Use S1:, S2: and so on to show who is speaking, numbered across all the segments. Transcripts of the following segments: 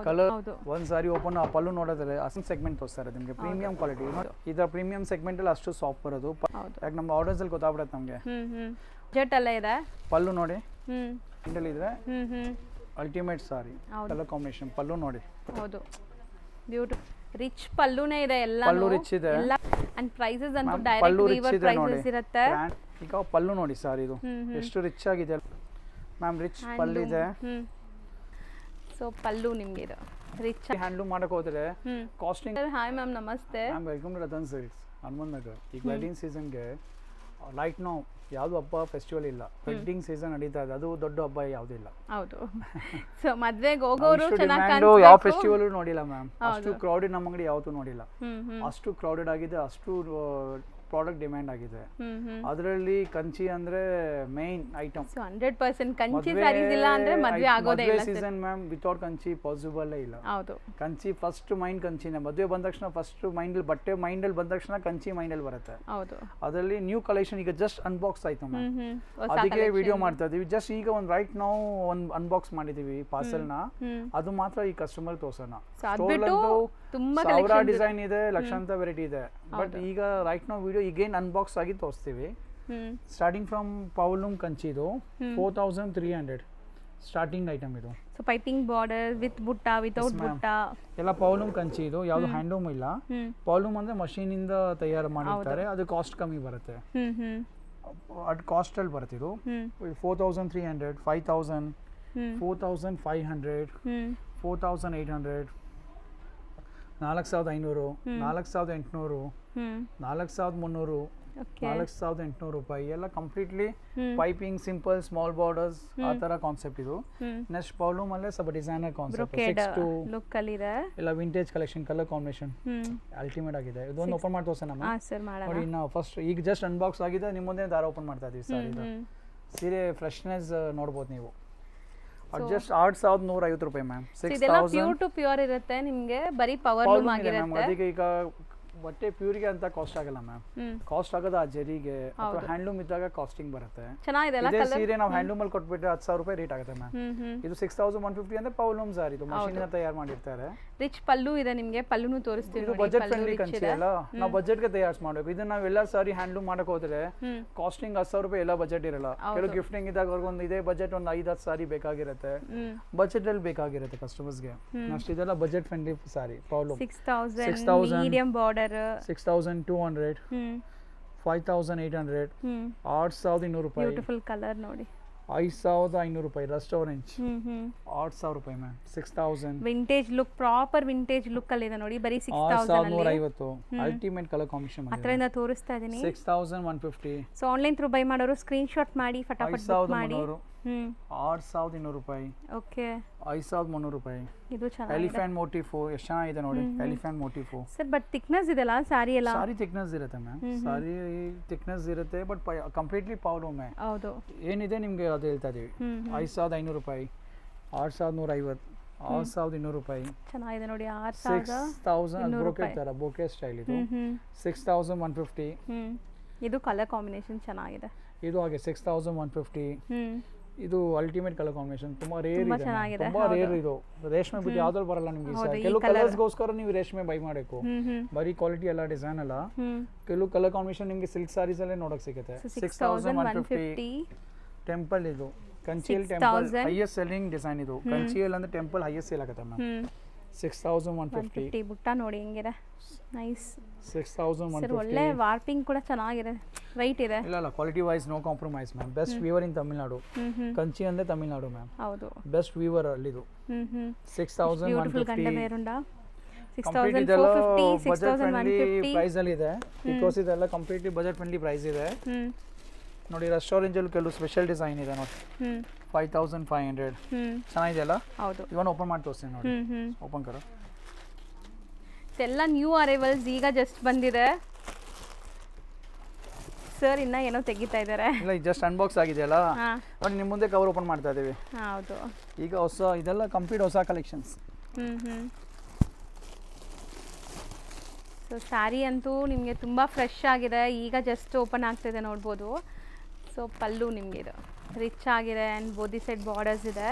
S1: Colour ಒಂದು ಸಾರಿ open ಆ ಪಲ್ಲು ನೋಡೋದ್ರೆ Ahsan segment ತೋರಿಸ್ತಾರೆ ನಿಮಗೆ ಪ್ರೀಮಿಯಂ ಕ್ವಾಲಿಟಿ. ಇದರ ಪ್ರೀಮಿಯಂ ಸೆಗ್ಮೆಂಟ್ ಅಲ್ಲಿ ಅಷ್ಟು ಸಾಫ್ಟ್ ಬರೋದು. ಯಾಕೆ ನಮ್ಮ ಆರ್ಡರ್ಸ್ ಅಲ್ಲಿ ಗೊತ್ತಾಗ್ಬಿಡುತ್ತೆ ನಮಗೆ.
S2: ಜೆಟ್ ಎಲ್ಲ ಇದೆ.
S1: ಪಲ್ಲು ನೋಡಿ ಇಂಡಲ್ ಇದ್ರೆ ಅಲ್ಟಿಮೇಟ್ ಸಾರಿ ಕಲರ್ ಕಾಂಬಿನೇಷನ್. ಪಲ್ಲು ನೋಡಿ.
S2: ಹೌದು ಬ್ಯೂಟಿಫುಲ್ ರಿಚ್ ಪಲ್ಲುನೇ ಇದೆ. ಎಲ್ಲ
S1: ಪಲ್ಲು ರಿಚ್ ಇದೆ
S2: ಅಂಡ್ ಪ್ರೈಸಸ್ ಅಂತೂ ಡೈರೆಕ್ಟ್ ವೀವರ್ ಪ್ರೈಸಸ್ ಇರುತ್ತೆ.
S1: ಈಗ ಪಲ್ಲು ನೋಡಿ ಸರ್, ಇದು ಎಷ್ಟು ರಿಚ್ ಆಗಿದೆ ಮ್ಯಾಮ್. ರಿಚ್ ಪಲ್ಲು ಇದೆ.
S2: ಸೊ ಪಲ್ಲು ನಿಮ್ಗೆ ಇದು ರಿಚ್
S1: ಹ್ಯಾಂಡ್ಲೂಮ್ ಮಾಡಕ್ ಹೋದ್ರೆ ಕಾಸ್ಟಿಂಗ್.
S2: ಹಾಯ್ ಮ್ಯಾಮ್, ನಮಸ್ತೆ
S1: ma'am. Welcome to Ratan silks, Hanumanth Nagar. ಈಗ ವೆಡ್ಡಿಂಗ್ ಸೀಸನ್ಗೆ ರೈಟ್ ನೌ ಯಾವುದು ಹಬ್ಬ ಫೆಸ್ಟಿವಲ್ ಇಲ್ಲ, ವೆಡ್ಡಿಂಗ್ ಸೀಸನ್ ನಡೀತಾ ಇದೆ. ಅದು ದೊಡ್ಡ ಹಬ್ಬ ಯಾವುದಿಲ್ಲ.
S2: ಹೌದು. ಸೊ ಮದ್ವೆಗೆ ಹೋಗೋರು
S1: ಯಾವ ಫೆಸ್ಟಿವಲ್ ನೋಡಿಲ್ಲ ಮ್ಯಾಮ್. ಅಷ್ಟು ಕ್ರೌಡೆಡ್ ನಮ್ಮ ಅಂಗಡಿ ಯಾವತ್ತೂ ನೋಡಿಲ್ಲ. ಅಷ್ಟು ಕ್ರೌಡೆಡ್ ಆಗಿದೆ, ಅಷ್ಟು ಪ್ರಾಡಕ್ಟ್ ಡಿಮ್ಯಾಂಡ್ ಆಗಿದೆ. ಅದರಲ್ಲಿ ಕಂಚಿ ಅಂದ್ರೆ ಮೇನ್ ಐಟಮ್.
S2: 100% ಕಂಚಿ ಸ್ಯಾರೀಸ್ ಇಲ್ಲ ಅಂದ್ರೆ ಮದ್ವೆ ಆಗೋದೇ ಇಲ್ಲ
S1: season ma'am. Without Kanchi possible ಇಲ್ಲ.
S2: ಹೌದು.
S1: ಕಂಚಿ ಫಸ್ಟ್ ಮೈಂಡ್ ಕಂಚಿನೇ. ಮದುವೆ ಬಂದ ತಕ್ಷಣ ಫಸ್ಟ್ ಮೈಂಡ್ ಅಲ್ಲಿ ಬಟ್ಟೆ ಮೈಂಡ್ ಅಲ್ಲಿ ಬಂದ ತಕ್ಷಣ ಕಂಚಿ ಮೈಂಡ್ ಅಲ್ಲಿ ಬರುತ್ತೆ.
S2: ಹೌದು.
S1: ಅದರಲ್ಲಿ ನ್ಯೂ ಕಲೆಕ್ಷನ್ ಈಗ ಜಸ್ಟ್ ಅನ್ಬಾಕ್ಸ್ ಆಯ್ತು ಮ್ಯಾಮ್. ಅದಕ್ಕೆ ವಿಡಿಯೋ ಮಾಡ್ತಾ ಇದೀವಿ. ಜಸ್ಟ್ ಈಗ ಒಂದು ರೈಟ್ ನಾವು ಒಂದು ಅನ್ಬಾಕ್ಸ್ ಮಾಡಿದೀವಿ ಪಾರ್ಸೆಲ್ ನ. ಅದು ಮಾತ್ರ ಈ ಕಸ್ಟಮರ್ ತೋರ್ಸೋಣ. ಸಾವಿರ ಡಿಸೈನ್ ಇದೆ, ಲಕ್ಷಾಂತರ ವೆರೈಟಿ ಇದೆ. ಬಟ್ ಈಗ ರೈಟ್ ನಾವು ವಿಡಿಯೋ ಈಗೇನು ಅನ್ಬಾಕ್ಸ್ ಆಗಿ ತೋರಿಸ್ತೀವಿ. ಸ್ಟಾರ್ಟಿಂಗ್ ಫ್ರಮ್ ಪೌಲೂಮ್ ಕಂಚಿ ಇದು 4300 ಸ್ಟಾರ್ಟಿಂಗ್ ಐಟಮ್ ಇದು.
S2: ಸೊ ಪೈಪಿಂಗ್ ಬಾರ್ಡರ್ ವಿತ್ ಬುಟ್ಟ, ವಿತೌಟ್ ಬುಟ್ಟ
S1: ಎಲ್ಲ ಪೌಲೂಮ್ ಕಂಚಿ ಇದು. ಯಾವುದು ಹ್ಯಾಂಡ್ಲೂಮ್ ಇಲ್ಲ. ಪೌಲೂಮ್ ಅಂದ್ರೆ ಮಷೀನ್ ಇಂದ ತಯಾರು ಮಾಡಿರ್ತಾರೆ. ಅದು ಕಾಸ್ಟ್ ಕಮ್ಮಿ ಬರುತ್ತೆ. ಅದು ಕಾಸ್ಟ್ ಅಲ್ಲಿ ಬರುತ್ತೆ. ಇದು 4300, 5000, 4500, 4800, 4500, 4800, 4300, 4800 ರೂಪಾಯಿ ಎಲ್ಲ completely piping, simple, small borders ಆ ತರ ಕಾನ್ಸೆಪ್ಟ್ ಇದು. ನೆಕ್ಸ್ಟ್ ಪೌಲೂಮ್ ಅಲ್ಲೇ ಸ್ವಲ್ಪ ಡಿಸೈನರ್ ಕಾನ್ಸೆಪ್ಟ್ 6
S2: ಲುಕ್ ಅಲ್ಲಿ ಇದೆ.
S1: ಎಲ್ಲ vintage collection, colour combination ultimate ಆಗಿದೆ. ಇದೊಂದು ಓಪನ್ ಮಾಡಿ ತೋರ್ಸೋಣ ನಮ್ಮ. ನೋಡಿ ನಾವು ಫಸ್ಟ್ ಈಗ ಜಸ್ಟ್ ಅನ್ಬಾಕ್ಸ್ ಆಗಿದೆ, ನಿಮ್ಮ ಮುಂದೆ ದಾರ ಓಪನ್ ಮಾಡ್ತಾ ಇದೀವಿ ಸರ್. ಇದು ಸೀರೆ ಫ್ರೆಶ್ನೆಸ್ ನೋಡ್ಬೋದು ನೀವು. ಜಸ್ಟ್ 8150 ರೂಪಾಯಿ ಮ್ಯಾಮ್. 6000
S2: ಪ್ಯೂರ್ ಟು ಪ್ಯೂರ್ ಇರುತ್ತೆ ನಿಮಗೆ. ಬರೀ ಪವರ್ ಲೂಮ್ ಆಗಿರುತ್ತೆ.
S1: ಅದಕ್ಕೆ ಈಗ ಬಟ್ಟೆ ಪ್ಯೂರ್ಗೆ ಅಂತ ಕಾಸ್ಟ್ ಆಗಲ್ಲ ಮ್ಯಾಮ್. ಕಾಸ್ಟ್ ಆಗೋದು ಆ ಜರಿಗೆ ಅಥವಾ ಹ್ಯಾಂಡ್ಲೂಮ್ ಇದ್ದಾಗ ಕಾಸ್ಟಿಂಗ್ ಬರುತ್ತೆ. ಇದೇ ಸೀರೆ ನಾವು ಹ್ಯಾಂಡ್ಲೂಮ್ ಅಲ್ಲಿ ಕೊಟ್ಬಿಟ್ರೆ 10,000 ರೂಪಾಯಿ ರೇಟ್ ಆಗುತ್ತೆ ಮ್ಯಾಮ್. ಇದು 6150 ಅಂದ್ರೆ ಪೌಲೂಮ್ ಸಾರಿ. ಇದು ಮಷೀನ್ ಇಂದ ತಯಾರು ಮಾಡಿರ್ತಾರೆ.
S2: ರಿಚ್ ಪಲ್ಲು ಇದೆ ನಿಮಗೆ. ಪಲ್ಲುನು ತೋರಿಸ್ತೀವಿ.
S1: ಇದು ಬಜೆಟ್ ಫ್ರೆಂಡ್ಲಿ ಕಂಚಿ ಅಲ್ಲ, ನಾವು ಬಜೆಟ್ ಗೆ ತಯಾರು ಮಾಡಬೇಕು. ಇದನ್ನ ನಾವು ಎಲ್ಲ ಸಾರಿ ಹ್ಯಾಂಡ್ಲೂಮ್ ಮಾಡಕ್ ಹೋದ್ರೆ ಕಾಸ್ಟಿಂಗ್ 10,000 ರೂಪಾಯಿ ಎಲ್ಲ ಬಜೆಟ್ ಇರಲ್ಲ. ಕೆಲವು ಗಿಫ್ಟಿಂಗ್ ಇದ್ದಾಗ ಒಂದು ಇದೇ ಬಜೆಟ್ ಒಂದು 5-10 ಸಾರಿ ಬೇಕಾಗಿರುತ್ತೆ. ಬಜೆಟ್ ಅಲ್ಲಿ ಬೇಕಾಗಿರುತ್ತೆ ಕಸ್ಟಮರ್ಸ್ ಗೆ. ಅಷ್ಟು ಇದೆಲ್ಲ ಬಜೆಟ್ ಫ್ರೆಂಡ್ಲಿ ಸಾರಿ. ಪೌಲೂಮ್
S2: 6000 ಮೀಡಿಯಂ ಬಾರ್ಡರ್
S1: 6200, 5800, 8200 ರೂಪಾಯಿ.
S2: ಬ್ಯೂಟಿಫುಲ್ ಕಲರ್ ನೋಡಿ.
S1: 5500 ರೂಪಾಯಿ. ರೆಸ್ಟೋರೆಂಟ್ 8000 ರೂಪಾಯಿ ma'am. 6000
S2: vintage look, proper vintage look ಅಲ್ಲಿ ಇದೆ ನೋಡಿ. ಬರೀ
S1: 6150 ಅಲ್ಟಿಮೇಟ್ ಕಲರ್ ಕಾಂಬಿನೇಷನ್
S2: ಹತ್ರದಿಂದ ತೋರಿಸ್ತಾ ಇದೀನಿ.
S1: 6150.
S2: ಸೊ ಆನ್ಲೈನ್ ಥ್ರೂ ಬೈ ಮಾಡೋರು ಸ್ಕ್ರೀನ್ ಶಾಟ್ ಮಾಡಿ ಫಟಾಫಟ್ ಬುಕ್ ಮಾಡಿ.
S1: 6200 ರೂಪಾಯಿ.
S2: ಓಕೆ.
S1: 5300 ರೂಪಾಯಿ.
S2: ಇದು ಚೆನ್ನಾಗಿದೆ.
S1: ಎಲಿಫೆಂಟ್ ಮೋಟಿಫ್ ಎಷ್ಟು ಚೆನ್ನಾಗಿದೆ ನೋಡಿ. Elephant motif
S2: sir but thickness ಇದೆಲ್ಲ ಸಾರಿ ಎಲ್ಲ.
S1: ಸಾರಿ ಥಿಕ್ನೆಸ್ ಇರುತ್ತೆ ಮ್ಯಾಮ್. ಸಾರಿ ಥಿಕ್ನೆಸ್ ಇರುತ್ತೆ ಬಟ್ ಕಂಪ್ಲೀಟ್ಲಿ ಪೌಲೂಮ್.
S2: ಹೌದು.
S1: ಏನಿದೆ ನಿಮಗೆ ಅದು ಹೇಳ್ತಾ ಇದೀವಿ. 5500 ರೂಪಾಯಿ, 6150, 6200 ರೂಪಾಯಿ.
S2: ಚೆನ್ನಾಗಿದೆ ನೋಡಿ.
S1: 6000 ಬ್ರೋಕೆಟ್ ತರ ಬೋಕೆ ಸ್ಟೈಲ್ ಇದು. 6150.
S2: ಇದು ಕಲರ್ ಕಾಂಬಿನೇಷನ್ ಚೆನ್ನಾಗಿದೆ.
S1: ಇದು ಹಾಗೆ 6150. ಇದು ಅಲ್ಟಿಮೇಟ್ ಕಲರ್ ಕಾಂಬಿನೇಷನ್. ತುಂಬಾ ರೇರ್ ಇದೆ, ತುಂಬಾ ರೇರ್. ಇದು ರೇಷ್ಮೆ ಬಿಟ್ಟು ಯಾವ್ದ್ರಲ್ಲಿ ಬರಲ್ಲ ನಿಮ್ಗೆ. ಕೆಲವು ಕಲರ್ಸ್ ಗೋಸ್ಕರ ನೀವು ರೇಷ್ಮೆ ಬೈ ಮಾಡಬೇಕು. ಬರೀ ಕ್ವಾಲಿಟಿ ಎಲ್ಲ ಡಿಸೈನ್ ಅಲ್ಲ. ಕೆಲವು ಕಲರ್ ಕಾಂಬಿನೇಷನ್ ನಿಮ್ಗೆ ಸಿಲ್ಕ್ ಸಾರೀಸ್ ಅಲ್ಲೇ ನೋಡಕ್ ಸಿಗುತ್ತೆ. 6150. ಟೆಂಪಲ್ ಇದು ಕಂಚಿಯಲ್ಲಿ ಟೆಂಪಲ್ ಹೈಯೆಸ್ಟ್ ಸೆಲ್ಲಿಂಗ್ ಡಿಸೈನ್ ಇದು. ಕಂಚಿಯಲ್ಲಿ ಅಂದ್ರೆ ಟೆಂಪಲ್ ಹೈಯೆಸ್ಟ್ ಸೇಲ್ ಆಗುತ್ತೆ ಮ್ಯಾಮ್. 6150.
S2: ಬುಟ್ಟ ನೋಡಿ ಹೆಂಗಿದೆ. ನೈಸ್.
S1: 6150.
S2: ಒಳ್ಳೆ ವಾರ್ಪಿಂಗ್ ಕೂಡ ಚೆನ್ನಾಗಿದೆ. ವೈಟ್ ಇದೆ.
S1: ಇಲ್ಲ quality wise no compromise ma'am. Best weaver in Tamil Nadu. Kanchi ಅಂದ್ರೆ ತಮಿಳ್ನಾಡು ಮ್ಯಾಮ್.
S2: ಹೌದು.
S1: ಬೆಸ್ಟ್ ವೀವರ್ ಅಲ್ಲಿ ಇದು. 6150.
S2: 6450, 6150
S1: ಪ್ರೈಸ್ ಅಲ್ಲಿ ಇದೆ. ಬಿಕಾಸ್ ಇದೆಲ್ಲ ಕಂಪ್ಲೀಟ್ಲಿ ಬಜೆಟ್ ಫ್ರೆಂಡ್ಲಿ ಪ್ರೈಸ್ ಇದೆ ನೋಡಿ. ರೆಸ್ಟೋರೆಂಟ್ ಅಲ್ಲಿ ಕೆಲವು ಸ್ಪೆಷಲ್ ಡಿಸೈನ್ ಇದೆ ನೋಡಿ. 5500 ಚೆನ್ನಾಗಿದೆಯಲ್ಲ.
S2: ಹೌದು.
S1: ಇವನ್ ಓಪನ್ ಮಾಡಿ ತೋರಿಸ್ತೀನಿ ನೋಡಿ. ಓಪನ್ ಕರೋ.
S2: ಎಲ್ಲ ನ್ಯೂ ಅರೈವಲ್ಸ್ ಈಗ ಜಸ್ಟ್ ಬಂದಿದೆ ಸರ್. ಇನ್ನ ಏನೋ ತೆಗಿತಾ ಇದ್ದಾರೆ.
S1: ಇಲ್ಲ ಜಸ್ಟ್ ಅನ್ಬಾಕ್ಸ್ ಆಗಿದೆಯಲ್ಲ ನೋಡಿ. ನಿಮ್ಮ ಮುಂದೆ ಕವರ್ ಓಪನ್ ಮಾಡ್ತಾ ಇದೀವಿ.
S2: ಹೌದು.
S1: ಈಗ ಹೊಸ ಇದೆಲ್ಲ ಕಂಪ್ಲೀಟ್ ಹೊಸ ಕಲೆಕ್ಷನ್ಸ್.
S2: ಸೊ ಸ್ಯಾರಿ ಅಂತೂ ನಿಮಗೆ ತುಂಬ ಫ್ರೆಶ್ ಆಗಿದೆ. ಈಗ ಜಸ್ಟ್ ಓಪನ್ ಆಗ್ತಿದೆ ನೋಡ್ಬೋದು. ಸೊ ಪಲ್ಲು ನಿಮಗೆ ಇದು ರಿಚ್ ಆಗಿದೆ ಆ್ಯಂಡ್ ಬೋದಿ ಸೈಡ್ ಬಾರ್ಡರ್ಸ್ ಇದೆ.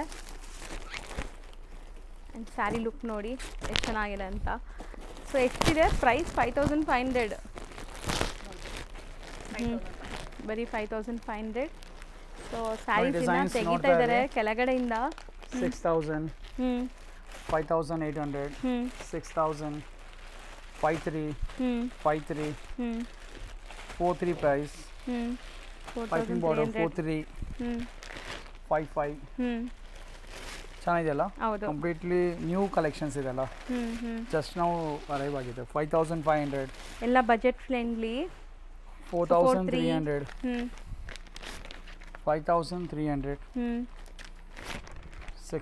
S2: ಆ್ಯಂಡ್ ಸ್ಯಾರಿ ಲುಕ್ ನೋಡಿ ಎಷ್ಟು ಚೆನ್ನಾಗಿದೆ ಅಂತ. ಸೊ ಎಷ್ಟಿದೆ ಪ್ರೈಸ್? 5500. ಬರೀ 5500. ಸೊ ಸ್ಯಾರೀಸಿಂದ ತೆಗಿತಾ ಇದ್ದಾರೆ ಕೆಳಗಡೆಯಿಂದ.
S1: 6000, 5800, 6000, 53, 53, 43 ಪ್ರೈಸ್, ಪೈಪಿಂಗ್ ಬಾರ್ಡರ್ 43, 55. ಚೆನ್ನಾಗಿದೆಯಲ್ಲ?
S2: ಹೌದು.
S1: ಕಂಪ್ಲೀಟ್ಲಿ ನ್ಯೂ ಕಲೆಕ್ಷನ್ಸ್ ಇದೆಲ್ಲ, ಜಸ್ಟ್ ನಾವು ಅರೈವ್ ಆಗಿದೆ. 5500,
S2: ಎಲ್ಲ ಬಜೆಟ್ ಫ್ರೆಂಡ್ಲಿ.
S1: 4300, 5300,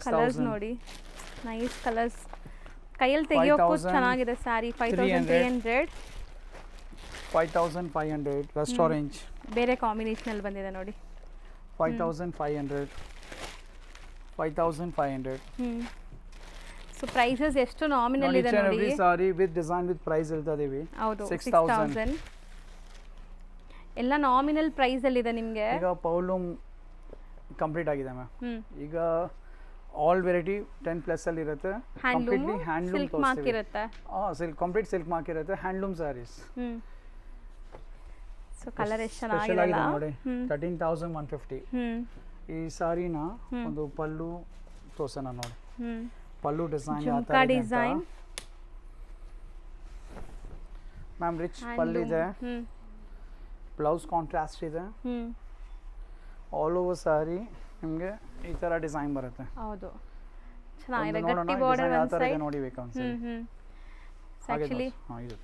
S2: ಕಲರ್ಸ್
S1: 6000,
S2: ನೋಡಿ ನೈಸ್ ಕಲರ್ಸ್. ಕೈಯಲ್ಲಿ ತೆಗಿಯೋಕ್ಕೂ ಚೆನ್ನಾಗಿದೆ ಸ್ಯಾರಿ. 5300,
S1: 5500, ರಸ್ಟ್ ಆರೆಂಜ್
S2: ಬೇರೆ ಕಾಂಬಿನೇಷನಲ್ಲಿ ಬಂದಿದೆ ನೋಡಿ.
S1: 5500, 5500.
S2: ಸೊ ಪ್ರೈಸಸ್ ಎಷ್ಟು ನಾಮಿನಲ್ ಇದೆ ನೋಡಿ.
S1: Every sari with design with price ಇರ್ತದೆ.
S2: ಹೌದು,
S1: 6000.
S2: ಎಲ್ಲ ನಾಮಿನಲ್ ಪ್ರೈಸ್ ಅಲ್ಲಿ ಇದೆ ನಿಮಗೆ.
S1: ಈಗ ಪೌಲೂಮ್ ಕಂಪ್ಲೀಟ್ ಆಗಿದೆ ಮ್ಯಾಮ್. ಈಗ ಆಲ್ ವೆರೈಟಿ 10+ ಅಲ್ಲಿ ಇರುತ್ತೆ. ಕಂಪ್ಲೀಟ್ಲಿ ಹ್ಯಾಂಡ್ಲೂಮ್
S2: ಸಿಲ್ಕ್ ಮಾರ್ಕ್ ಇರುತ್ತೆ.
S1: ಸಿಲ್ಕ್ ಕಂಪ್ಲೀಟ್ ಸಿಲ್ಕ್ ಮಾರ್ಕ್ ಇರುತ್ತೆ. ಹ್ಯಾಂಡ್ಲೂಮ್ ಸ್ಯಾರೀಸ್.
S2: ಸೊ ಕಲರ್ ಎಷ್ಟು
S1: ಸ್ಪೆಷಲ್
S2: ಚೆನ್ನಾಗಿದೆ
S1: ಆಗಿದೆ ನೋಡಿ. 13150. ಈ ಸಾರಿನ ಒಂದು ಪಲ್ಲು ತೋರ್ಸೋಣ ನೋಡಿ. ಪಲ್ಲು ಡಿಸೈನ್ ಯಾವ ತರ ಇದೆ
S2: ಡಿಸೈನ್
S1: ಮ್ಯಾಮ್. ರಿಚ್ ಪಲ್ಲು ಇದೆ, ಬ್ಲೌಸ್ ಕಾಂಟ್ರಾಸ್ಟ್ ಇದೆ. ಆಲ್ ಓವರ್ ಸಾರಿ ನಿಮಗೆ ಈ ತರ ಡಿಸೈನ್ ಬರುತ್ತೆ.
S2: ಹೌದು, ಚೆನ್ನಾಗಿದೆ. ಗಟ್ಟಿ ಬಾರ್ಡರ್
S1: ಯಾವ
S2: ಒಂದು
S1: ತರ ಇದೆ
S2: ಸೈಡ್.
S1: ನೋಡಿ ಬೇಕನ್ಸೆ.
S2: ಆಕ್ಚುಲಿ
S1: ಇದು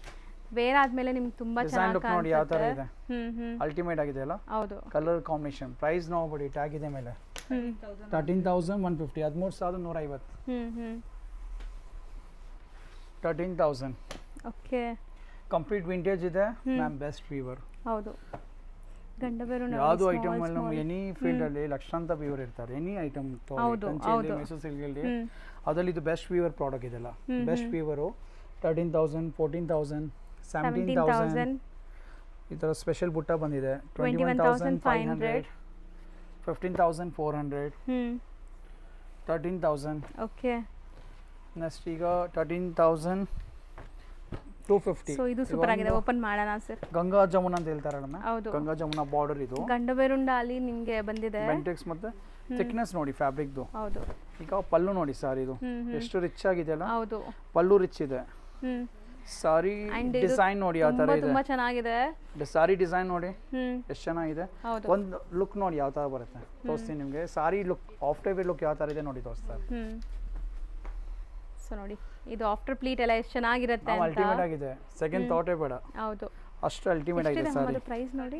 S2: ವೇರ್ ಆದ್ಮೇಲೆ ನಿಮ್ಗೆ ತುಂಬಾ
S1: ಡಿಸೈನ್
S2: ಚೆನ್ನಾಗಿ
S1: ಲುಕ್ ನೋಡಿ ಯಾವ ತರ ಇದೆ.
S2: ಕಾಣಿಸುತ್ತೆ.
S1: ಅಲ್ಟಿಮೇಟ್ ಆಗಿದೆ ಅಲ್ಲ.
S2: ಹೌದು.
S1: Colour combination. ಪ್ರೈಸ್ ನೋಡ್ಬಿಡಿ, ಟ್ಯಾಗ್ ಇದೆ ಮೇಲೆ. 13150, 13150. 13000.
S2: ಓಕೆ.
S1: ಕಂಪ್ಲೀಟ್ ವಿಂಟೇಜ್ ಇದೆ ಮ್ಯಾಮ್. Best Weaver.
S2: ಹೌದು. ಗಂಡ ಬೇರು
S1: ಯಾವುದು ಐಟಮ್ ಅಲ್ಲಿ ಎನಿ ಫೀಲ್ಡ್ ಅಲ್ಲಿ ಲಕ್ಷಾಂತರ ವೀವರ್ ಇರ್ತಾರೆ. ಎನಿ ಐಟಮ್ ತಗೊಳ್ಳಿ, ಮೈಸೂರು ಸಿಲ್ಕ್ ಅಲ್ಲಿ ಅದರಲ್ಲಿ ಇದು ಬೆಸ್ಟ್ ವೀವರ್ ಪ್ರಾಡಕ್ಟ್ ಇದೆಲ್ಲ. ಬೆಸ್ಟ್ ವೀವರು 13000, 14000, 17000. ಈ ತರ ಸ್ಪೆಷಲ್ ಬುಟ್ಟ ಬಂದಿದೆ. 21500, 15400, 13000.
S2: ಓಕೆ.
S1: ನೆಕ್ಸ್ಟ್ ಈಗ 13250.
S2: ಸೊ ಇದು ಸೂಪರ್ ಆಗಿದೆ. ಓಪನ್ ಮಾಡೋಣ ಸರ್.
S1: ಗಂಗಾ ಜಮುನಾ ಅಂತ ಹೇಳ್ತಾರಲ್ಲ ಮ್ಯಾಮ್.
S2: ಹೌದು.
S1: ಗಂಗಾ ಜಮುನಾ ಬಾರ್ಡರ್ ಇದು.
S2: ಗಂಡ ಬೇರುಂಡ ಅಲ್ಲಿ ನಿಮಗೆ ಬಂದಿದೆ.
S1: ಬೆಂಟೆಕ್ಸ್ ಮತ್ತೆ ಥಿಕ್ನೆಸ್ ನೋಡಿ ಫ್ಯಾಬ್ರಿಕ್ದು.
S2: ಹೌದು.
S1: ಈಗ ಪಲ್ಲು ನೋಡಿ ಸಾರಿ ಇದು ಎಷ್ಟು ರಿಚ್ ಆಗಿದೆ ಅಲ್ಲ.
S2: ಹೌದು.
S1: ಪಲ್ಲು ರಿಚ್ ಇದೆ. ಸಾರಿ ಡಿಸೈನ್ ನೋಡಿ ಯಾವ ತರ ಇದೆ.
S2: ತುಂಬಾ ಚೆನ್ನಾಗಿದೆ.
S1: ಸಾರಿ ಡಿಸೈನ್ ನೋಡಿ ಎಷ್ಟು ಚೆನ್ನಾಗಿದೆ.
S2: ಹೌದು.
S1: ಒಂದು ಲುಕ್ ನೋಡಿ ಯಾವ ತರ ಬರುತ್ತೆ ತೋರಿಸ್ತೀನಿ ನಿಮಗೆ. ಸಾರಿ ಲುಕ್ ಆಫ್ಟರ್ ವೇರ್ ಲುಕ್ ಯಾವ ತರ ಇದೆ ನೋಡಿ ತೋರಿಸ್ತಾರೆ.
S2: ಸೊ ನೋಡಿ ಇದು ಆಫ್ಟರ್ ಪ್ಲೀಟ್ ಎಲ್ಲ ಎಷ್ಟು ಚೆನ್ನಾಗಿರುತ್ತೆ ಅಂತ.
S1: ಅಲ್ಟಿಮೇಟ್ ಆಗಿದೆ. ಸೆಕೆಂಡ್ ಥಾಟೇ ಬೇಡ,
S2: ಹೌದು
S1: ಅಷ್ಟು ಅಲ್ಟಿಮೇಟ್ ಆಗಿದೆ ಸಾರಿ.
S2: ಪ್ರೈಸ್ ನೋಡಿ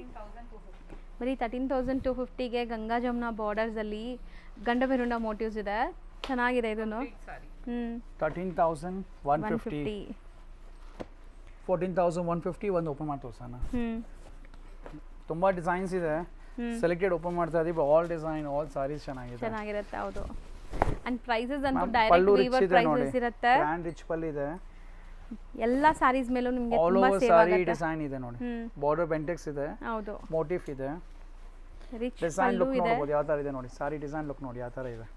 S2: ಬರೀ 13250ಗೆ ಗಂಗಾ ಜಮುನಾ ಬಾರ್ಡರ್ಸ್ ಅಲ್ಲಿ ಗಂಡ ಬೇರುಂಡ ಮೋಟಿವ್ಸ್ ಇದೆ. ಚೆನ್ನಾಗಿದೆ ಇದನ್ನು.
S1: 13150, 14150. ಒಂದು ಓಪನ್ ಮಾಡಿ ತೋರ್ಸೋಣ. ತುಂಬಾ ಡಿಸೈನ್ಸ್ ಇದೆ. ಸೆಲೆಕ್ಟೆಡ್ ಓಪನ್ ಮಾಡ್ತಾ ಇದೀವಿ. ಆಲ್ ಡಿಸೈನ್, ಆಲ್ ಸಾರೀಸ್
S2: ಚೆನ್ನಾಗಿರುತ್ತೆ. ಹೌದು. ಅಂಡ್ ಪ್ರೈಸಸ್ ಅಂತೂ ಡೈರೆಕ್ಟ್ ವೀವರ್ ಪ್ರೈಸಸ್ ಇರುತ್ತೆ.
S1: ಗ್ರ್ಯಾಂಡ್ ರಿಚ್ ಪಲ್ಲು ಇದೆ.
S2: ಎಲ್ಲ ಸಾರೀಸ್ ಮೇಲೂ ನಿಮಗೆ
S1: ಆಲ್
S2: ತುಂಬಾ
S1: ಓವರ್
S2: ಸೇವ್
S1: ಸಾರಿ
S2: ಆಗುತ್ತೆ.
S1: ಡಿಸೈನ್ ಇದೆ ನೋಡಿ. ಬಾರ್ಡರ್ ಬೆಂಟೆಕ್ಸ್ ಇದೆ.
S2: ಹೌದು.
S1: ಮೋಟಿಫ್ ಇದೆ.
S2: ರಿಚ್
S1: ಡಿಸೈನ್
S2: ಪಲ್ಲು
S1: ಲುಕ್
S2: ಇದೆ.
S1: ನೋಡಬಹುದು ಯಾವ ತರ ಇದೆ ನೋಡಿ. ಸಾರಿ ಡಿಸೈನ್ ಲುಕ್ ನೋಡಿ ಯಾವ ತರ ಇದೆ.